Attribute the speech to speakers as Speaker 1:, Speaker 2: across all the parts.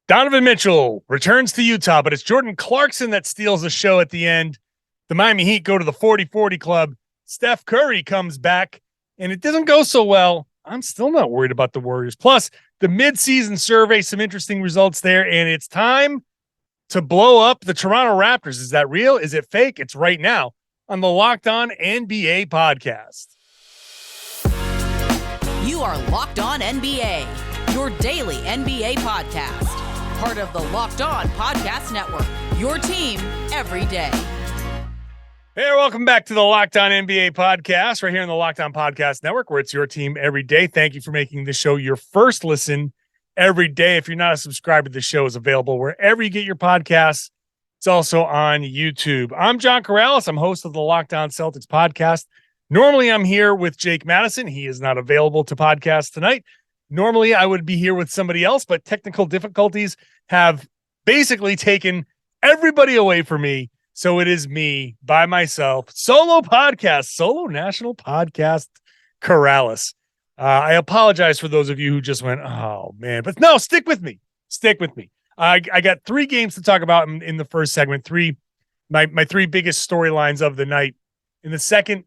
Speaker 1: Donovan Mitchell returns to Utah, but it's Jordan Clarkson that steals the show at the end. The Miami Heat go to the 40-40 club. Steph Curry comes back, and it doesn't go so well. I'm still not worried about the Warriors. Plus, the midseason survey, some interesting results there, and it's time to blow up the Toronto Raptors. Is that real? Is it fake? It's right now on the Locked On NBA podcast.
Speaker 2: You are Locked On NBA, your daily NBA podcast. Part of the Locked On Podcast Network, your team every day.
Speaker 1: Hey, welcome back to the Locked On NBA podcast, right here on the Locked On Podcast Network, where it's your team every day. Thank you for making this show your first listen every day. If you're not a subscriber, the show is available wherever you get your podcasts. It's also on YouTube. I'm John Karalis. I'm host of the Locked On Celtics podcast. Normally, I'm here with Jake Madison. He is not available to podcast tonight. Normally, I would be here with somebody else, but technical difficulties have basically taken everybody away from me. So it is me by myself, solo national podcast, Karalis. I apologize for those of you who just went, oh, man. But no, stick with me. I got three games to talk about in the first segment. My three biggest storylines of the night. In the second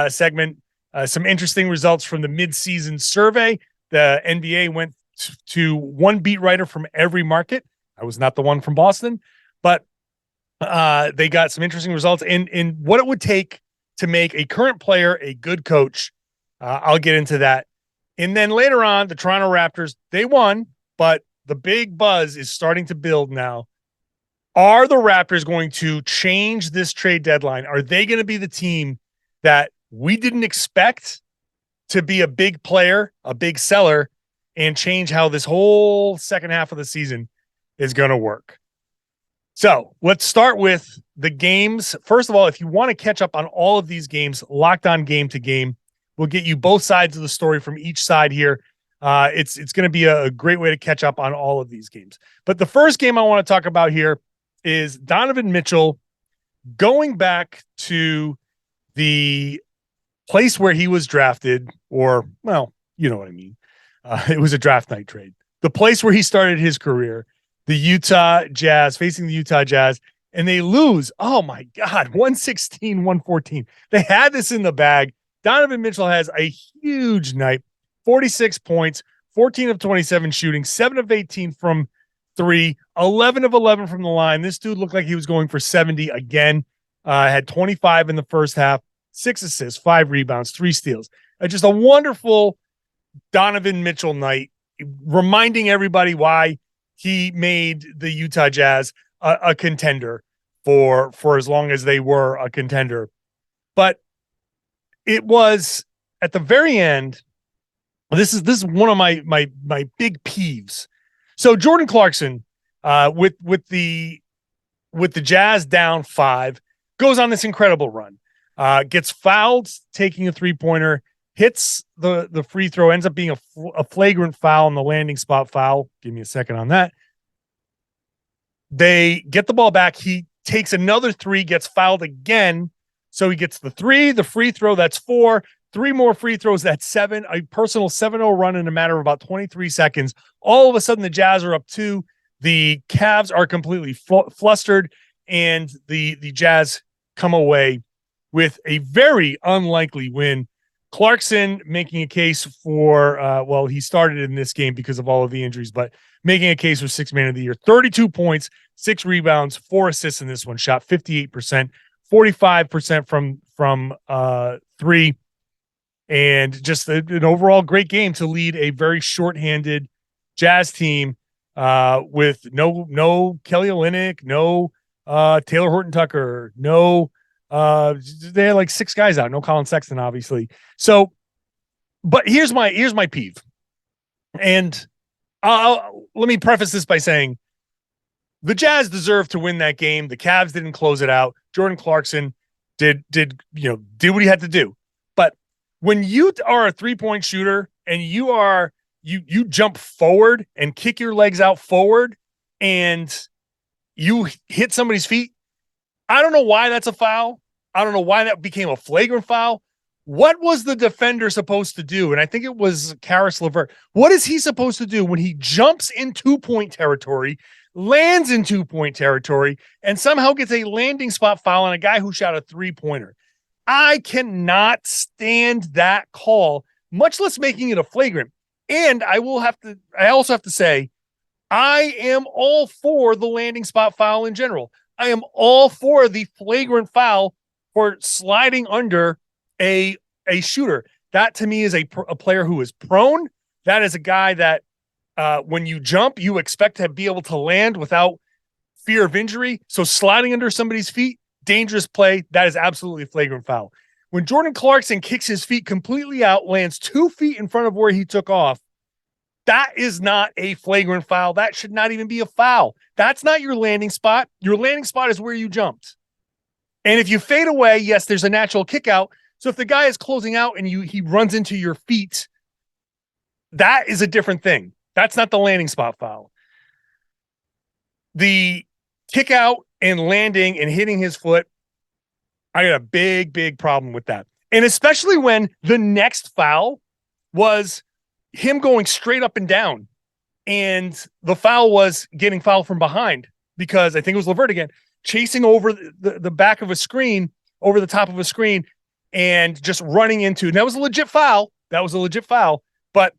Speaker 1: segment, some interesting results from the midseason survey. The NBA went to one beat writer from every market. I was not the one from Boston, but they got some interesting results in what it would take to make a current player a good coach. I'll get into that. And then later on, the Toronto Raptors, they won, but the big buzz is starting to build now. Are the Raptors going to change this trade deadline? Are they going to be the team that we didn't expect to be a big player, a big seller, and change how this whole second half of the season is going to work? So let's start with the games. First of all, if you want to catch up on all of these games, Locked On Game to Game, we'll get you both sides of the story from each side here. It's going to be a great way to catch up on all of these games. But the first game I want to talk about here is Donovan Mitchell going back to the place where he was drafted, or, well, you know what I mean. It was a draft night trade. The place where he started his career, the Utah Jazz, facing the Utah Jazz, and they lose. Oh, my God, 116-114. They had this in the bag. Donovan Mitchell has a huge night, 46 points, 14 of 27 shooting, 7 of 18 from three, 11 of 11 from the line. This dude looked like he was going for 70 again. Had 25 in the first half, 6 assists, 5 rebounds, 3 steals. Just a wonderful Donovan Mitchell night, reminding everybody why he made the Utah Jazz a contender for as long as they were a contender. But it was at the very end. This is one of my big peeves. So Jordan Clarkson, with the Jazz down 5, goes on this incredible run. Gets fouled taking a 3-pointer, hits the free throw, ends up being a flagrant foul on the landing spot foul. Give me a second on that. They get the ball back. He takes another 3, gets fouled again. So he gets the 3, the free throw, that's 4, 3 more free throws, that's 7, a personal 7-0 run in a matter of about 23 seconds. All of a sudden, the Jazz are up 2. The Cavs are completely flustered, and the Jazz come away with a very unlikely win. Clarkson making a case for, he started in this game because of all of the injuries, but making a case for 6th man of the year. 32 points, 6 rebounds, 4 assists in this one. Shot 58%, 45% from 3, and just an overall great game to lead a very shorthanded Jazz team with no Kelly Olynyk, no Taylor Horton-Tucker, no. They had like 6 guys out, no Colin Sexton, obviously. So, but here's my peeve. And let me preface this by saying the Jazz deserved to win that game. The Cavs didn't close it out. Jordan Clarkson did what he had to do. But when you are a 3-point shooter and you jump forward and kick your legs out forward and you hit somebody's feet, I don't know why that's a foul. I don't know why that became a flagrant foul, What was the defender supposed to do? And I think it was Karis LeVert. What is he supposed to do when he jumps in 2-point territory, lands in 2-point territory, and somehow gets a landing spot foul on a guy who shot a 3-pointer? I cannot stand that call, much less making it a flagrant. And I also have to say, I am all for the landing spot foul in general. I am all for the flagrant foul for sliding under a shooter. That to me is a player who is prone. That is a guy that when you jump, you expect to be able to land without fear of injury. So sliding under somebody's feet, dangerous play. That is absolutely a flagrant foul. When Jordan Clarkson kicks his feet completely out, lands 2 feet in front of where he took off, that is not a flagrant foul. That should not even be a foul. That's not your landing spot. Your landing spot is where you jumped. And if you fade away, yes, there's a natural kick out. So if the guy is closing out and he runs into your feet, that is a different thing. That's not the landing spot foul. The kick out and landing and hitting his foot, I got a big, big problem with that. And especially when the next foul was him going straight up and down. And the foul was getting fouled from behind because I think it was LeVert again, chasing over the back of a screen, over the top of a screen, and just running into, and that was a legit foul. That was a legit foul. But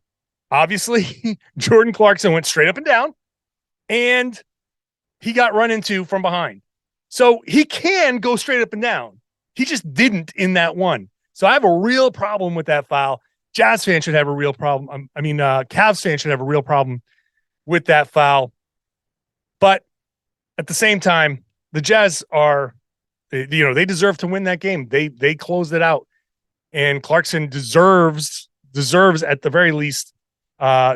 Speaker 1: obviously, Jordan Clarkson went straight up and down, and he got run into from behind. So he can go straight up and down. He just didn't in that one. So I have a real problem with that foul. Jazz fans should have a real problem. Cavs fans should have a real problem with that foul. But at the same time, the Jazz are, they deserve to win that game. They closed it out, and Clarkson deserves at the very least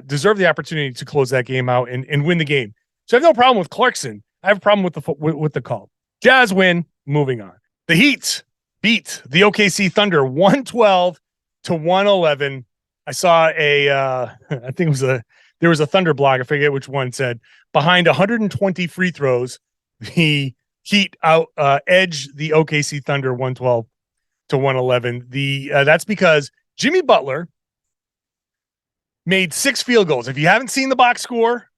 Speaker 1: deserve the opportunity to close that game out and win the game. So I have no problem with Clarkson. I have a problem with the call. Jazz win. Moving on. The Heat beat the OKC Thunder 112-111. I saw I think it was there was a Thunder blog. I forget which one said behind 120 free throws, the Heat edged the OKC Thunder 112-111. That's because Jimmy Butler made 6 field goals. If you haven't seen the box score,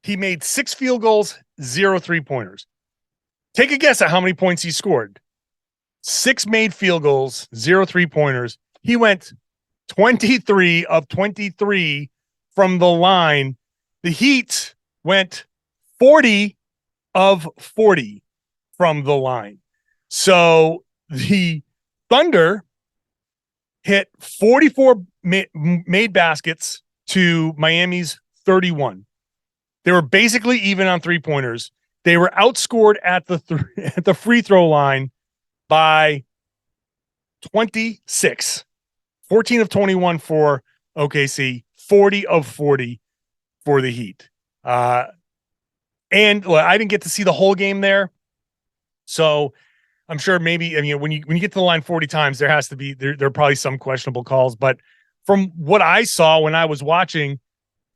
Speaker 1: he made 6 field goals, 0 3-pointers. Take a guess at how many points he scored. 6 made field goals, 0 3-pointers. He went 23 of 23 from the line. The Heat went 40 of 40 from the line. So the Thunder hit 44 made baskets to Miami's 31. They were basically even on 3-pointers. They were outscored at the free throw line by 26. 14 of 21 for OKC, 40 of 40 for the Heat. And I didn't get to see the whole game there. So I'm sure maybe, when you get to the line 40 times, there has to be, there are probably some questionable calls. But from what I saw when I was watching,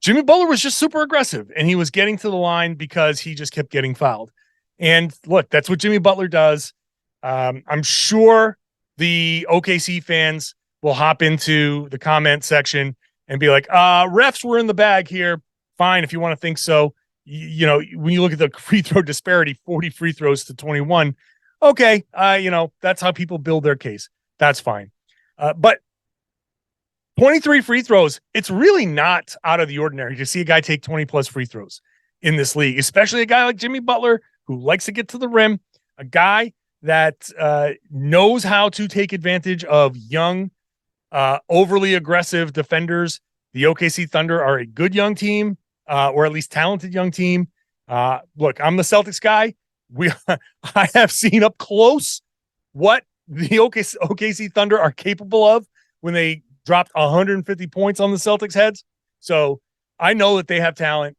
Speaker 1: Jimmy Butler was just super aggressive, and he was getting to the line because he just kept getting fouled. And look, that's what Jimmy Butler does. I'm sure the OKC fans will hop into the comment section and be like, refs were in the bag here. Fine, if you want to think so. When you look at the free throw disparity, 40 free throws to 21. Okay, that's how people build their case. That's fine. But 23 free throws, it's really not out of the ordinary to see a guy take 20 plus free throws in this league, especially a guy like Jimmy Butler who likes to get to the rim, a guy that knows how to take advantage of young, overly aggressive defenders. The OKC Thunder are a good young team, or at least talented young team. Look, I'm the Celtics guy. I have seen up close what the OKC Thunder are capable of when they dropped 150 points on the Celtics heads. So I know that they have talent,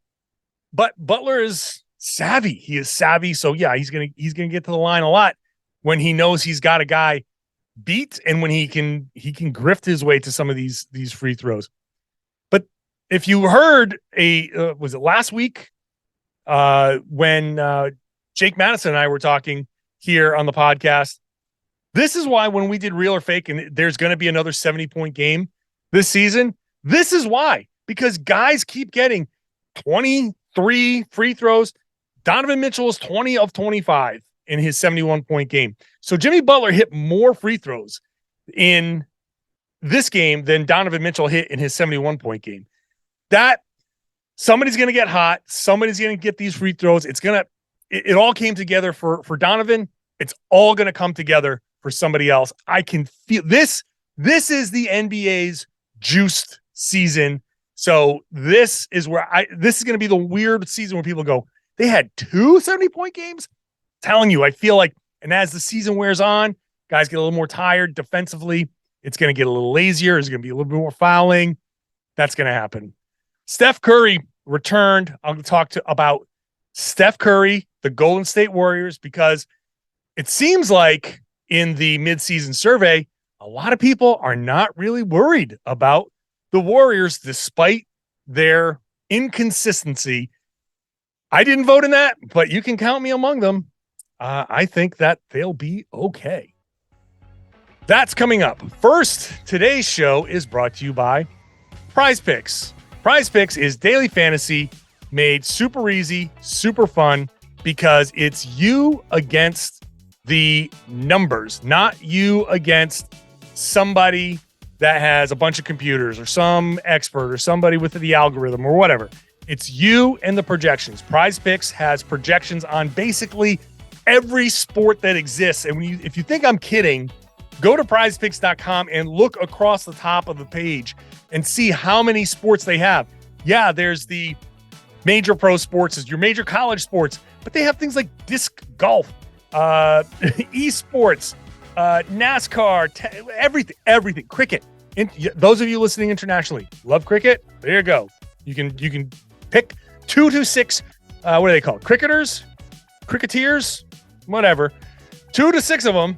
Speaker 1: but Butler is savvy. He is savvy. So yeah, he's going to get to the line a lot when he knows he's got a guy beat and when he can grift his way to some of these free throws. But if you heard was it last week when Jake Madison and I were talking here on the podcast, This is why when we did Real or Fake, and there's going to be another 70-point game this season, this is why. Because guys keep getting 23 free throws. Donovan Mitchell is 20 of 25 in his 71-point game. So Jimmy Butler hit more free throws in this game than Donovan Mitchell hit in his 71-point game. That somebody's going to get hot. Somebody's going to get these free throws. It all came together for Donovan. It's all going to come together for somebody else. I can feel this. This is the NBA's juiced season. So this is this is going to be the weird season where people go, they had 2 70-point games. I'm telling you, I feel like, and as the season wears on, guys get a little more tired defensively. It's going to get a little lazier. There's going to be a little bit more fouling. That's going to happen. Steph Curry returned. I'm going to talk about Steph Curry, the Golden State Warriors, because it seems like in the midseason survey, a lot of people are not really worried about the Warriors despite their inconsistency. I didn't vote in that, but you can count me among them. I think that they'll be okay. That's coming up. First, today's show is brought to you by Prize Picks. Prize Picks is daily fantasy made super easy, super fun, because it's you against the numbers, not you against somebody that has a bunch of computers or some expert or somebody with the algorithm or whatever. It's you and the projections. Prize Picks has projections on basically every sport that exists. And if you think I'm kidding, go to prizepicks.com and look across the top of the page and see how many sports they have. Yeah, there's the major pro sports, your major college sports, but they have things like disc golf, esports, NASCAR, everything, cricket. Those of you listening internationally, love cricket? There you go. You can pick 2 to 6, what are they called? Cricketeers, whatever. 2 to 6 of them,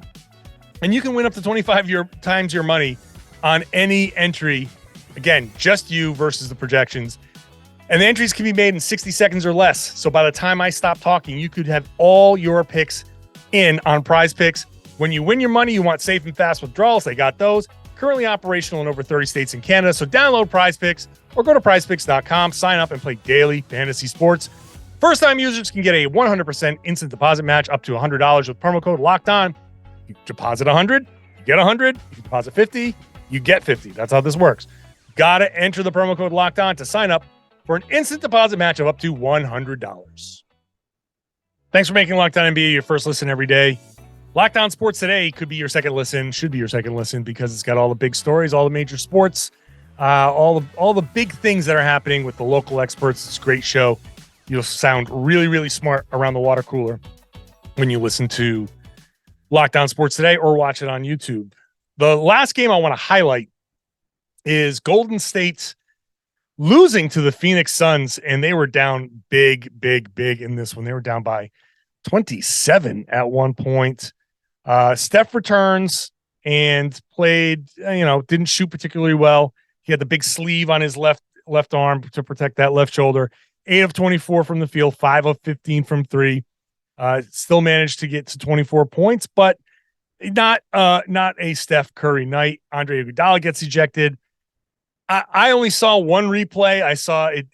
Speaker 1: and you can win up to 25 times your money on any entry. Again, just you versus the projections. And the entries can be made in 60 seconds or less. So by the time I stop talking, you could have all your picks in on Prize Picks. When you win your money, you want safe and fast withdrawals. They got those. Currently operational in over 30 states and Canada. So download Prize Picks or go to prizepicks.com, sign up and play daily fantasy sports. First-time users can get a 100% instant deposit match up to $100 with promo code Locked On. You deposit 100, you get 100. You deposit 50, you get 50. That's how this works. Got to enter the promo code Locked On to sign up for an instant deposit match of up to $100. Thanks for making Locked On NBA your first listen every day. Locked On Sports Today could be your second listen, should be your second listen, because it's got all the big stories, all the major sports, all the big things that are happening with the local experts. It's a great show. You'll sound really, really smart around the water cooler when you listen to Locked On Sports Today or watch it on YouTube. The last game I want to highlight is Golden State losing to the Phoenix Suns, and they were down big in this one. They were down by 27 at one point. Steph returns and played, didn't shoot particularly well. He had the big sleeve on his left arm to protect that left shoulder. 8 of 24 from the field, 5 of 15 from 3. Still managed to get to 24 points, but not a Steph Curry night. Andre Iguodala gets ejected. I only saw one replay. I saw it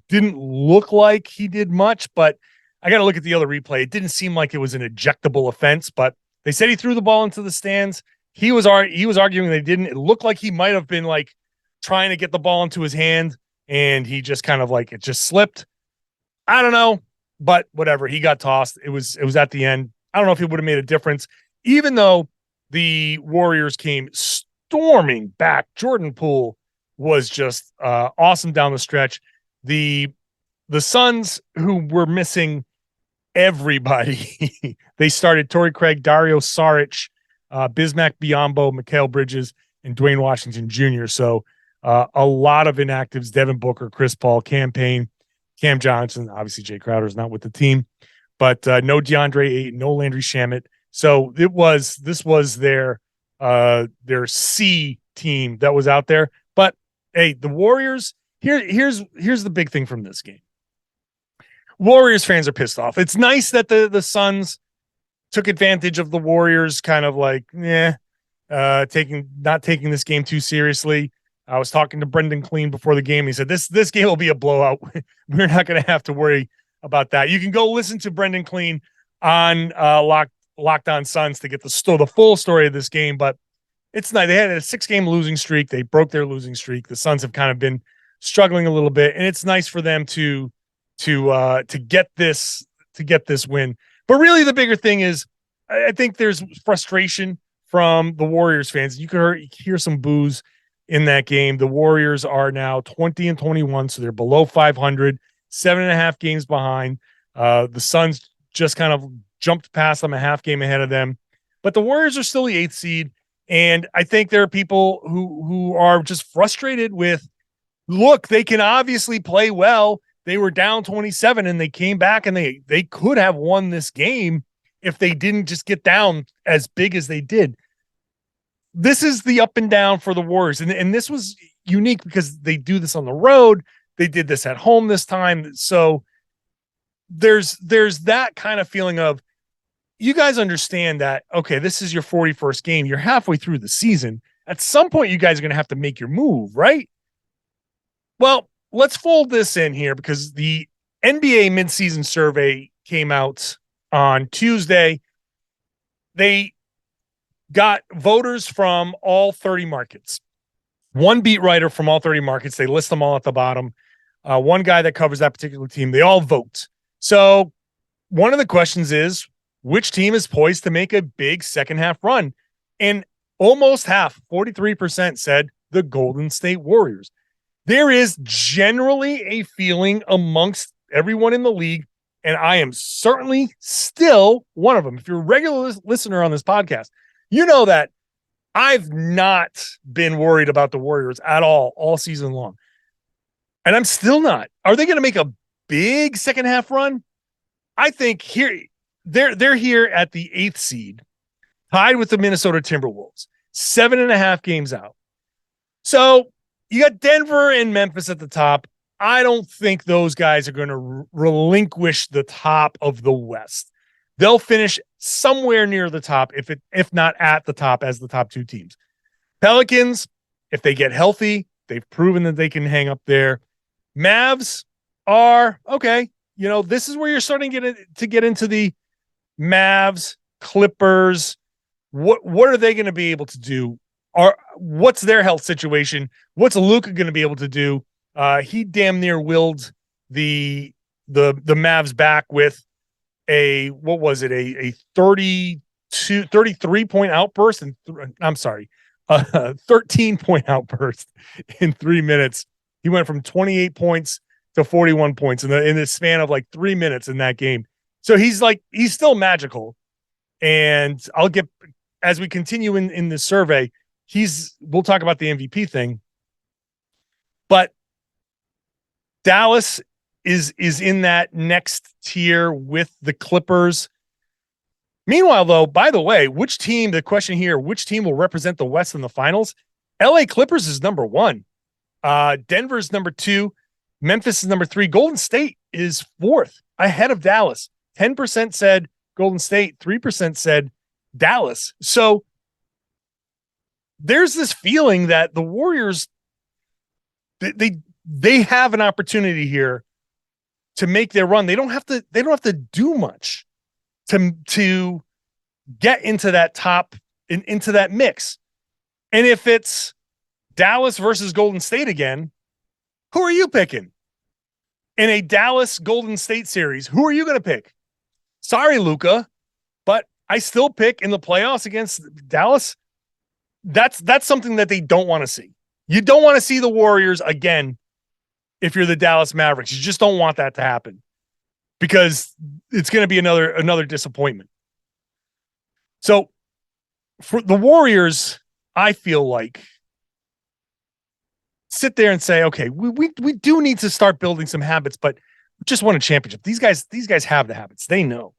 Speaker 1: didn't look like he did much, but I got to look at the other replay. It didn't seem like it was an ejectable offense, but they said he threw the ball into the stands. He was arguing they didn't. It looked like he might have been like trying to get the ball into his hand, and he just kind of like it just slipped. I don't know, but whatever. He got tossed. It was at the end. I don't know if it would have made a difference, even though the Warriors came storming back. Jordan Poole was just awesome down the stretch. The Suns, who were missing everybody, they started Torrey Craig, Dario Saric, Bismack Biyombo, Mikal Bridges, and Dwayne Washington Jr. So a lot of inactives: Devin Booker, Chris Paul, Cam Payne, Cam Johnson. Obviously, Jay Crowder's not with the team, but no DeAndre Ayton, no Landry Shamet. So this was their C team that was out there. But hey, the Warriors. Here's the big thing from this game. Warriors fans are pissed off. It's nice that the Suns took advantage of the Warriors kind of like, not taking this game too seriously. I was talking to Brendan Clean before the game. He said, this game will be a blowout. We're not going to have to worry about that. You can go listen to Brendan Clean on Locked On Suns to get the full story of this game. But it's nice. They had a 6-game losing streak. They broke their losing streak. The Suns have kind of been struggling a little bit, and it's nice for them to get this win. But really, the bigger thing is, I think there's frustration from the Warriors fans. You could hear some boos in that game. The Warriors are now 20-21, so they're below 500, 7.5 games behind. The Suns just kind of jumped past them, a half game ahead of them. But the Warriors are still the 8th seed, and I think there are people who are just frustrated with, look, they can obviously play well. They were down 27, and they came back, and they could have won this game if they didn't just get down as big as they did. This is the up and down for the Warriors. And this was unique because they do this on the road. They did this at home this time. So there's that kind of feeling of, you guys understand that, okay, this is your 41st game. You're halfway through the season. At some point, you guys are going to have to make your move, right? Well, let's fold this in here because the NBA midseason survey came out on Tuesday. They got voters from all 30 markets. One beat writer from all 30 markets. They list them all at the bottom. One guy that covers that particular team. They all vote. So one of the questions is, which team is poised to make a big second half run? And almost half, 43%, said the Golden State Warriors. There is generally a feeling amongst everyone in the league, and I am certainly still one of them. If you're a regular listener on this podcast, you know that I've not been worried about the Warriors at all season long. And I'm still not. Are they going to make a big second half run? I think they're here at the 8th seed, tied with the Minnesota Timberwolves, 7.5 games out. So you got Denver and Memphis at the top. I don't think those guys are going to relinquish the top of the West. They'll finish somewhere near the top, if not at the top, as the top 2 teams. Pelicans, if they get healthy, they've proven that they can hang up there. Mavs are okay. You know, this is where you're starting to get into the Mavs, Clippers. What are they going to be able to do? What's their health situation? What's Luka going to be able to do? He damn near willed the Mavs back with a 33-point outburst, and 13-point outburst in 3 minutes. He went from 28 points to 41 points in the span of like 3 minutes in that game. So he's still magical. And as we continue in this survey, we'll talk about the MVP thing, but Dallas is in that next tier with the Clippers. Meanwhile, though, by the way, the question here, which team will represent the West in the finals? LA Clippers is number 1. Denver's number 2. Memphis is number 3. Golden State is 4th, ahead of Dallas. 10% said Golden State, 3% said Dallas. So there's this feeling that the Warriors, they have an opportunity here to make their run. They don't have to do much to get into that top, into that mix. And if it's Dallas versus Golden State again, who are you picking? In a Dallas Golden State series, who are you going to pick? Sorry, Luka, but I still pick in the playoffs against Dallas. That's something that they don't want to see. You don't want to see the Warriors again if you're the Dallas Mavericks. You just don't want that to happen because it's going to be another disappointment. So for the Warriors, I feel like sit there and say, okay, we do need to start building some habits, but we just won a championship. These guys have the habits. They know.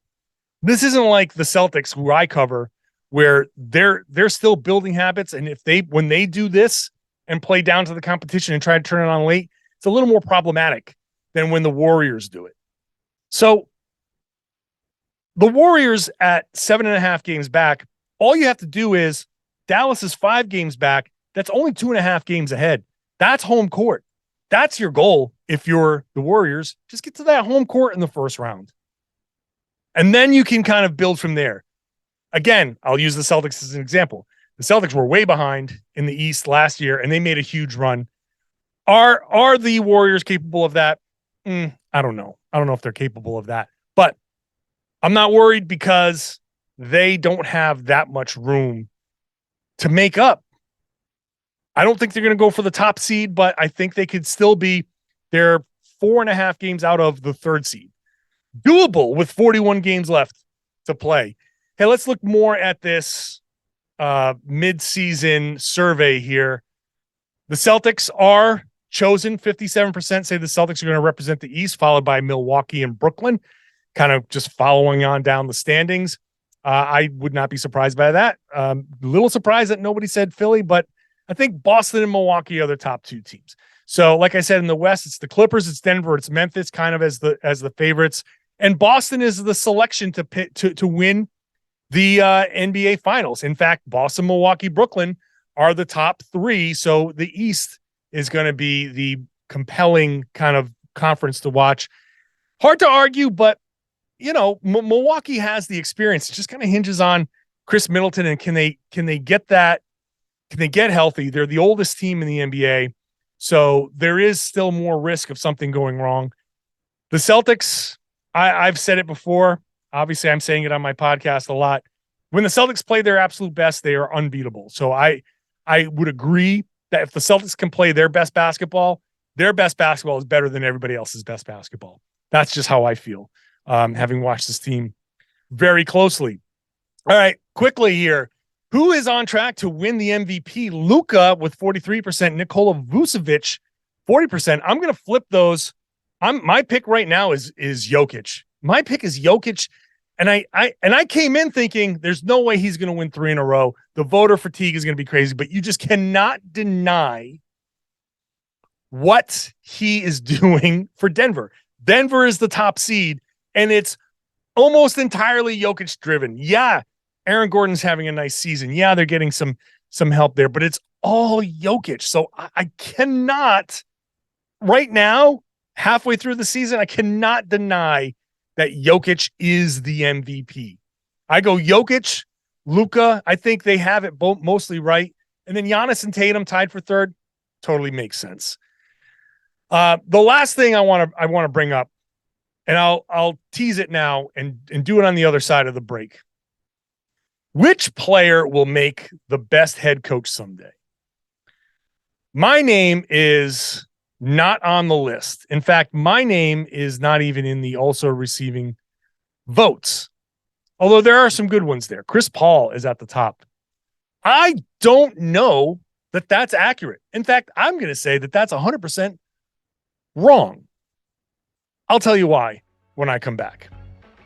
Speaker 1: This isn't like the Celtics, who I cover, where they're still building habits. And when they do this and play down to the competition and try to turn it on late, it's a little more problematic than when the Warriors do it. So the Warriors at 7.5 games back, all you have to do is Dallas is 5 games back. That's only 2.5 games ahead. That's home court. That's your goal. If you're the Warriors, just get to that home court in the first round. And then you can kind of build from there. Again, I'll use the Celtics as an example. The Celtics were way behind in the East last year, and they made a huge run. Are the Warriors capable of that? I don't know. I don't know if they're capable of that. But I'm not worried because they don't have that much room to make up. I don't think they're going to go for the top seed, but I think they could still be. They're 4.5 games out of the 3rd seed. Doable with 41 games left to play. Hey, let's look more at this mid-season survey here. The Celtics are chosen. 57% say the Celtics are going to represent the East, followed by Milwaukee and Brooklyn, kind of just following on down the standings. I would not be surprised by that. A little surprised that nobody said Philly, but I think Boston and Milwaukee are the top 2 teams. So, like I said, in the West, it's the Clippers, it's Denver, it's Memphis, kind of as the favorites, and Boston is the selection to win the NBA Finals. In fact, Boston, Milwaukee, Brooklyn are the top 3. So the East is going to be the compelling kind of conference to watch. Hard to argue, but Milwaukee has the experience. It just kind of hinges on Chris Middleton and can they get that? Can they get healthy? They're the oldest team in the NBA. So there is still more risk of something going wrong. The Celtics, I've said it before. Obviously, I'm saying it on my podcast a lot. When the Celtics play their absolute best, they are unbeatable. So I would agree that if the Celtics can play their best basketball is better than everybody else's best basketball. That's just how I feel, having watched this team very closely. All right, quickly here. Who is on track to win the MVP? Luka with 43%, Nikola Vucevic 40%. I'm going to flip those. My pick right now is Jokic. My pick is Jokic, and I came in thinking there's no way he's going to win 3 in a row. The voter fatigue is going to be crazy, but you just cannot deny what he is doing for Denver. Denver is the top seed, and it's almost entirely Jokic driven. Yeah, Aaron Gordon's having a nice season. Yeah, they're getting some help there, but it's all Jokic. So I cannot, right now, halfway through the season, I cannot deny that Jokic is the MVP. I go Jokic, Luka. I think they have it both mostly right. And then Giannis and Tatum tied for 3rd. Totally makes sense. The last thing I want to bring up, and I'll tease it now and do it on the other side of the break. Which player will make the best head coach someday? My name is not on the list. In fact, my name is not even in the also receiving votes, although there are some good ones there. Chris Paul is at the top. I don't know that that's accurate. In fact, I'm going to say that that's 100% wrong. I'll tell you why when I come back.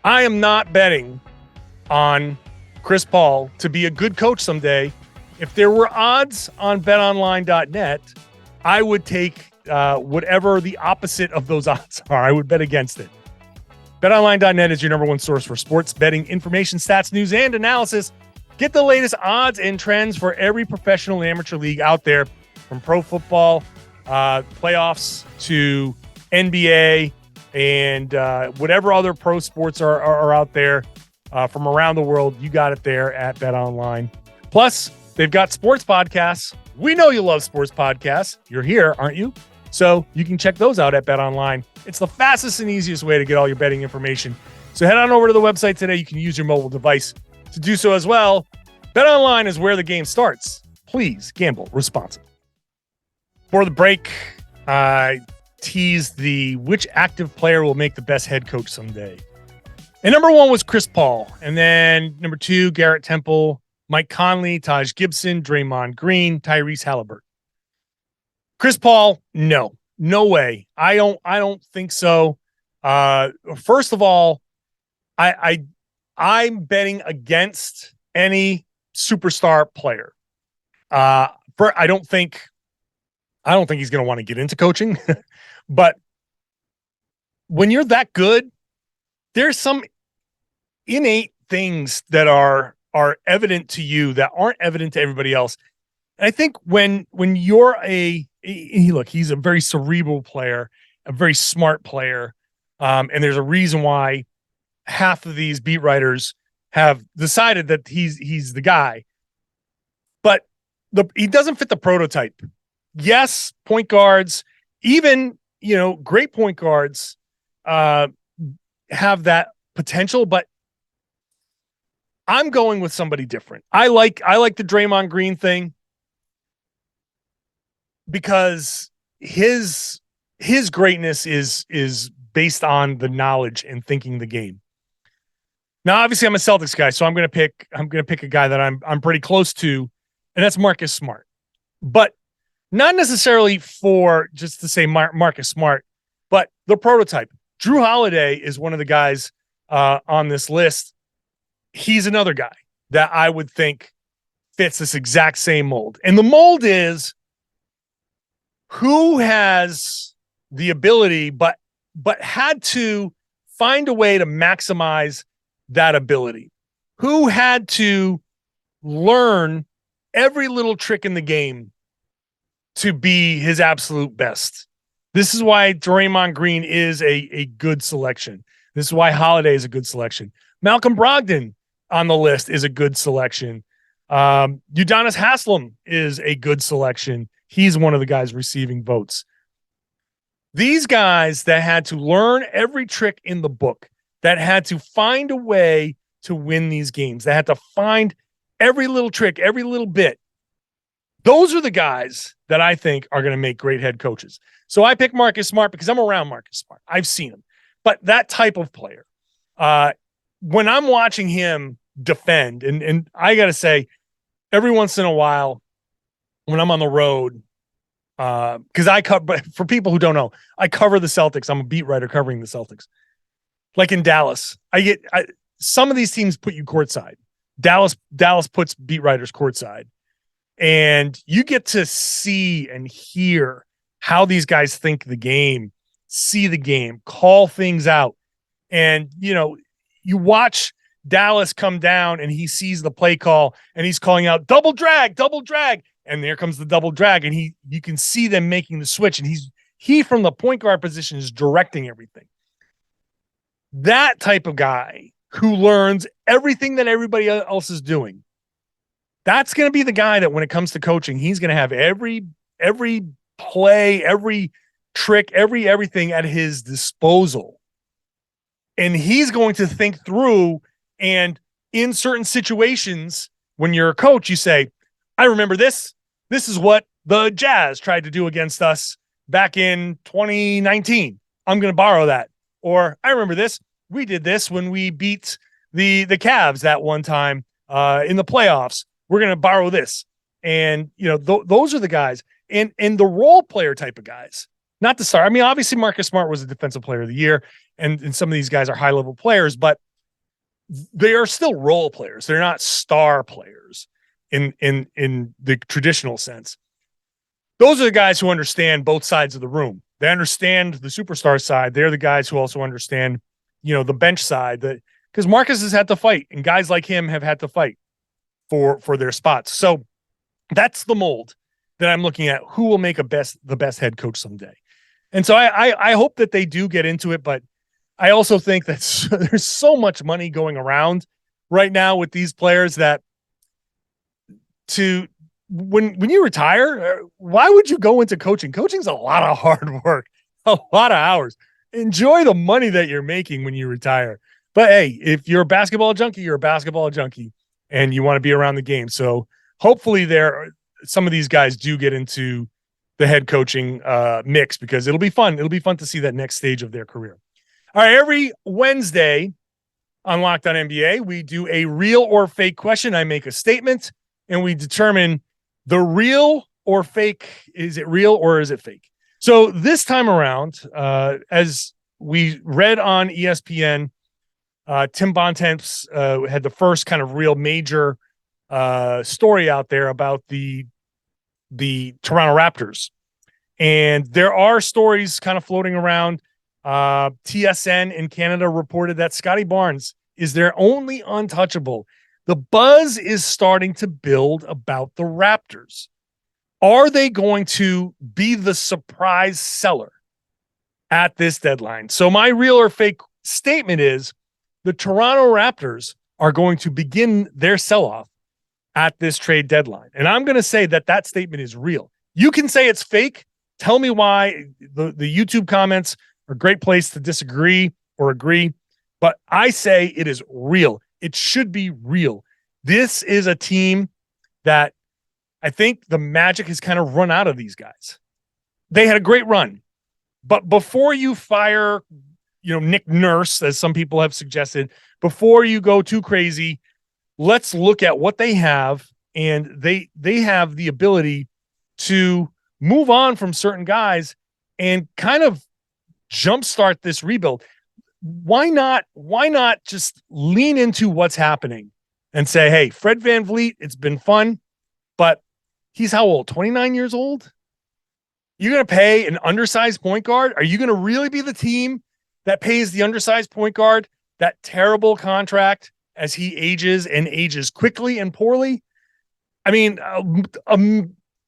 Speaker 1: I am not betting on Chris Paul to be a good coach someday. If there were odds on betonline.net, I would take whatever the opposite of those odds are. I would bet against it. BetOnline.net is your number 1 source for sports betting information, stats, news, and analysis. Get the latest odds and trends for every professional and amateur league out there, from pro football, playoffs to NBA, and whatever other pro sports are out there from around the world. You got it there at BetOnline. Plus, they've got sports podcasts. We know you love sports podcasts. You're here, aren't you? So you can check those out at BetOnline. It's the fastest and easiest way to get all your betting information. So head on over to the website today. You can use your mobile device to do so as well. BetOnline is where the game starts. Please gamble responsibly. For the break, I teased which active player will make the best head coach someday. And number 1 was Chris Paul. And then number 2, Garrett Temple, Mike Conley, Taj Gibson, Draymond Green, Tyrese Halliburton. Chris Paul, no way. I don't think so. First of all, I'm betting against any superstar player. I don't think he's going to want to get into coaching, but when you're that good, there's some innate things that are evident to you that aren't evident to everybody else. And I think when you're he's a very cerebral player, a very smart player, and there's a reason why half of these beat writers have decided that he's the guy, but he doesn't fit the prototype. Yes, point guards, even great point guards, have that potential, but I'm going with somebody different. I like the Draymond Green thing because his greatness is based on the knowledge and thinking the game. Now, obviously, I'm a Celtics guy, so I'm gonna pick a guy that I'm pretty close to, and that's Marcus Smart. But not necessarily for just to say Marcus Smart, but the prototype. Drew Holiday is one of the guys on this list. He's another guy that I would think fits this exact same mold. And the mold is who has the ability, but had to find a way to maximize that ability. Who had to learn every little trick in the game to be his absolute best. This is why Draymond Green is a good selection. This is why Holiday is a good selection. Malcolm Brogdon on the list is a good selection. Udonis Haslem is a good selection. He's one of the guys receiving votes. These guys that had to learn every trick in the book, that had to find a way to win these games, that had to find every little trick, every little bit. Those are the guys that I think are going to make great head coaches. So I pick Marcus Smart because I'm around Marcus Smart. I've seen him. But that type of player, when I'm watching him defend, and I got to say, every once in a while, when I'm on the road, because I cover, for people who don't know, I cover the Celtics. I'm a beat writer covering the Celtics. Like in Dallas, some of these teams put you courtside. Dallas puts beat writers courtside. And you get to see and hear how these guys think the game, see the game, call things out. And, you watch Dallas come down and he sees the play call and he's calling out double drag. And there comes the double drag. And you can see them making the switch. And he from the point guard position is directing everything. That type of guy who learns everything that everybody else is doing. That's going to be the guy that when it comes to coaching, he's going to have every play, every trick, everything at his disposal. And he's going to think through, and in certain situations, when you're a coach, you say, I remember this. This is what the Jazz tried to do against us back in 2019. I'm going to borrow that. Or I remember this. We did this when we beat the Cavs that one time in the playoffs. We're going to borrow this. And, those are the guys. And the role player type of guys, not the star. I mean, obviously Marcus Smart was a defensive player of the year, and some of these guys are high level players, but they are still role players. They're not star players in the traditional sense. Those are the guys who understand both sides of the room. They understand the superstar side. They're the guys who also understand, the bench side, because Marcus has had to fight, and guys like him have had to fight for their spots. So that's the mold that I'm looking at. Who will make the best head coach someday? And so I hope that they do get into it, but I also think that there's so much money going around right now with these players that when you retire, why would you go into coaching? Coaching's a lot of hard work, a lot of hours. Enjoy the money that you're making when you retire. But hey, if you're a basketball junkie, you're a basketball junkie, and you want to be around the game. So hopefully some of these guys do get into the head coaching mix, because it'll be fun. It'll be fun to see that next stage of their career. All right, every Wednesday on Locked On NBA, we do a real or fake question. I make a statement, and we determine the real or fake. Is it real or is it fake? So this time around, as we read on ESPN, Tim Bontemps had the first kind of real major story out there about the Toronto Raptors. And there are stories kind of floating around. TSN in Canada reported that Scotty Barnes is their only untouchable. The buzz is starting to build about the Raptors. Are they going to be the surprise seller at this deadline? So my real or fake statement is the Toronto Raptors are going to begin their sell-off at this trade deadline. And I'm going to say that statement is real. You can say it's fake. Tell me why. The YouTube comments are a great place to disagree or agree. But I say it is real. It should be real. This is a team that I think the magic has kind of run out of these guys. They had a great run. But before you fire, Nick Nurse, as some people have suggested, before you go too crazy, let's look at what they have. And they have the ability to move on from certain guys and kind of jumpstart this rebuild. Why not just lean into what's happening and say, hey, Fred VanVleet, it's been fun, but he's how old? 29 years old? You're going to pay an undersized point guard? Are you going to really be the team that pays the undersized point guard that terrible contract as he ages and ages quickly and poorly? I mean,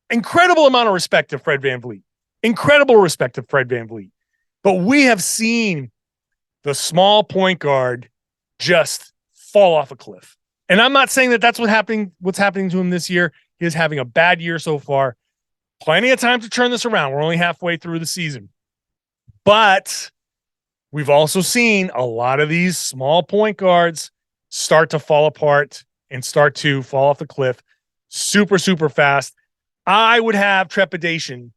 Speaker 1: incredible amount of respect to Fred VanVleet. Incredible respect to Fred VanVleet. But we have seen the small point guard just fall off a cliff. And I'm not saying that that's what's happening to him this year. He is having a bad year so far. Plenty of time to turn this around. We're only halfway through the season. But we've also seen a lot of these small point guards start to fall apart and start to fall off the cliff super, super fast. I would have trepidation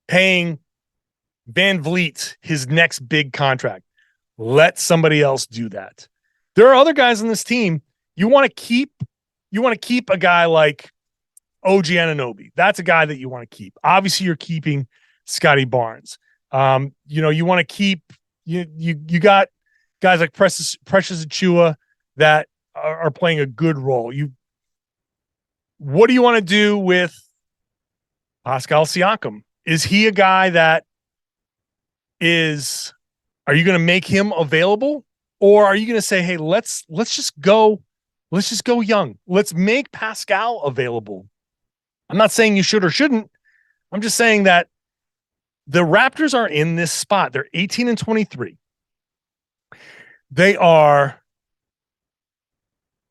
Speaker 1: paying VanVleet his next big contract. Let somebody else do that. There are other guys on this team. You want to keep a guy like OG Anunoby. That's a guy that you want to keep. Obviously, you're keeping Scotty Barnes. You want to keep you got guys like Precious Achiuwa that are playing a good role. What do you want to do with Pascal Siakam? Is he a guy that are you going to make him available, or are you going to say, hey, let's just go young. Let's make Pascal available. I'm not saying you should or shouldn't. I'm just saying that the Raptors are in this spot. They're 18-23. They are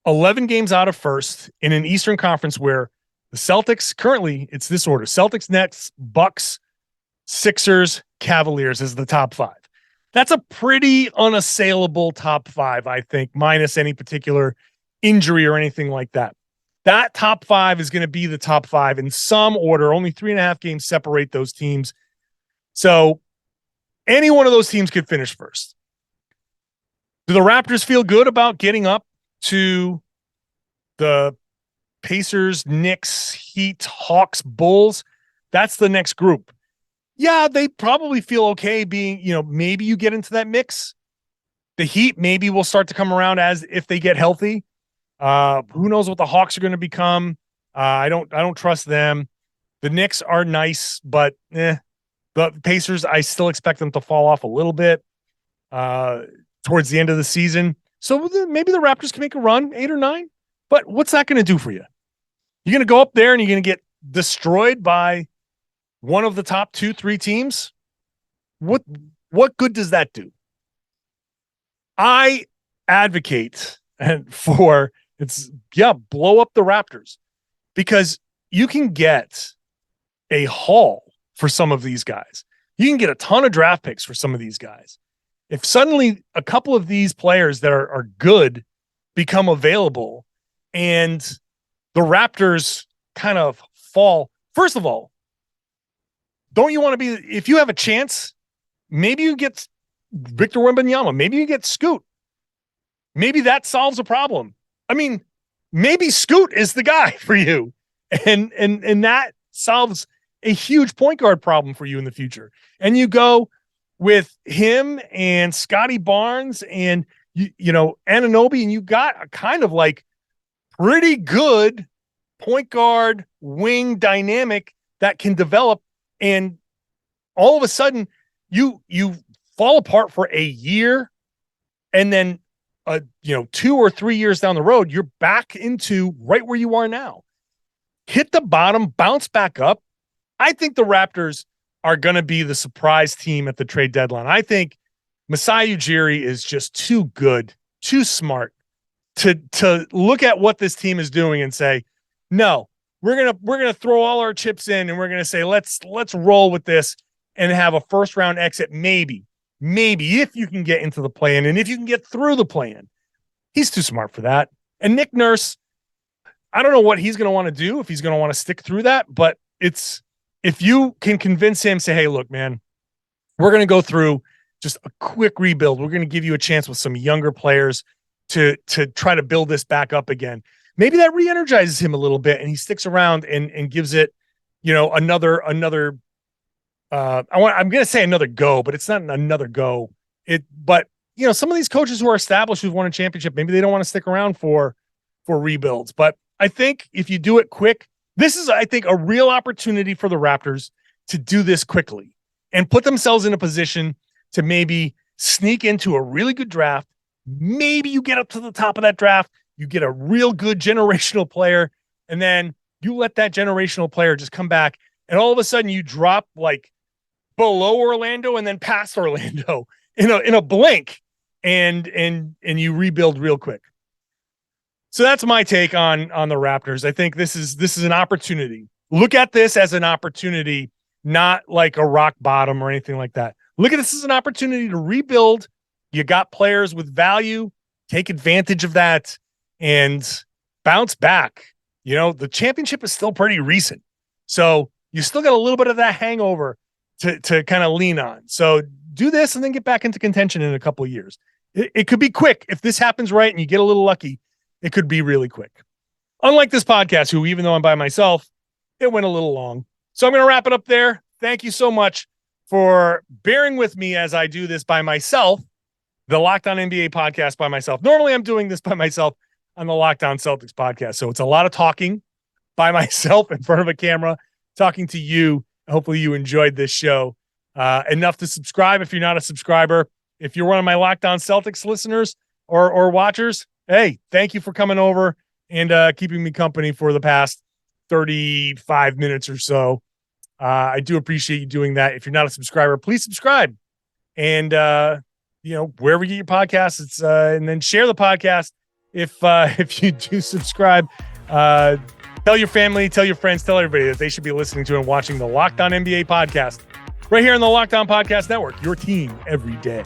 Speaker 1: 11 games out of first in an Eastern Conference where the Celtics, currently it's this order: Celtics, Nets, Bucks, Sixers, Cavaliers is the top five. That's a pretty unassailable top five, I think, minus any particular injury or anything like that. That top five is going to be the top five in some order. Only 3.5 games separate those teams. So any one of those teams could finish first. Do the Raptors feel good about getting up to the Pacers, Knicks, Heat, Hawks, Bulls? That's the next group. Yeah, they probably feel okay being, maybe you get into that mix. The Heat maybe will start to come around as if they get healthy. Who knows what the Hawks are going to become? I don't trust them. The Knicks are nice, but the Pacers, I still expect them to fall off a little bit towards the end of the season. So maybe the Raptors can make a run, 8 or 9. But what's that going to do for you? You're going to go up there and you're going to get destroyed by one of the top 2-3 teams. What good does that do? I advocate for blow up the Raptors, because you can get a haul for some of these guys. You can get a ton of draft picks for some of these guys. If suddenly a couple of these players that are good become available and the Raptors kind of fall, first of all, don't you want to be, if you have a chance, maybe you get Victor Wembanyama, maybe you get Scoot. Maybe that solves a problem. I mean, maybe Scoot is the guy for you. And that solves a huge point guard problem for you in the future. And you go with him and Scotty Barnes and Anunoby, and you got a kind of like pretty good point guard wing dynamic that can develop. And all of a sudden you fall apart for a year, and then 2 or 3 years down the road, you're back into right where you are now. Hit the bottom, bounce back up. I think the Raptors are going to be the surprise team at the trade deadline. I think Masai Ujiri is just too good, too smart to look at what this team is doing and say, no, we're gonna throw all our chips in and we're gonna say let's roll with this and have a first round exit, maybe if you can get into the play-in and if you can get through the play-in. He's too smart for that. And Nick Nurse, I don't know what he's gonna want to do, if he's gonna want to stick through that, but if you can convince him, say, hey, look, man, we're gonna go through just a quick rebuild. We're gonna give you a chance with some younger players to try to build this back up again. Maybe that re-energizes him a little bit and he sticks around and gives it, another I'm going to say another go, but it's not another go. But some of these coaches who are established, who've won a championship, maybe they don't want to stick around for rebuilds. But I think if you do it quick, this is, I think, a real opportunity for the Raptors to do this quickly and put themselves in a position to maybe sneak into a really good draft. Maybe you get up to the top of that draft, you get a real good generational player, and then you let that generational player just come back, and all of a sudden you drop like below Orlando and then past Orlando in a blink, and you rebuild real quick. So that's my take on the Raptors. I think this is an opportunity. Look at this as an opportunity, not like a rock bottom or anything like that. Look at this as an opportunity to rebuild. You got players with value, take advantage of that and bounce back. The championship is still pretty recent. So you still got a little bit of that hangover to kind of lean on. So do this and then get back into contention in a couple of years. It could be quick. If this happens right and you get a little lucky, it could be really quick. Unlike this podcast, who, even though I'm by myself, it went a little long. So I'm going to wrap it up there. Thank you so much for bearing with me as I do this by myself. The Locked On NBA podcast by myself. Normally I'm doing this by myself on the Locked On Celtics podcast. So it's a lot of talking by myself in front of a camera, talking to you. Hopefully you enjoyed this show. Enough to subscribe if you're not a subscriber. If you're one of my Locked On Celtics listeners or watchers, hey, thank you for coming over and keeping me company for the past 35 minutes or so. I do appreciate you doing that. If you're not a subscriber, please subscribe. And, wherever you get your podcasts, and then share the podcast. If you do subscribe, tell your family, tell your friends, tell everybody that they should be listening to and watching the Locked On NBA podcast right here on the Locked On Podcast Network, your team every day.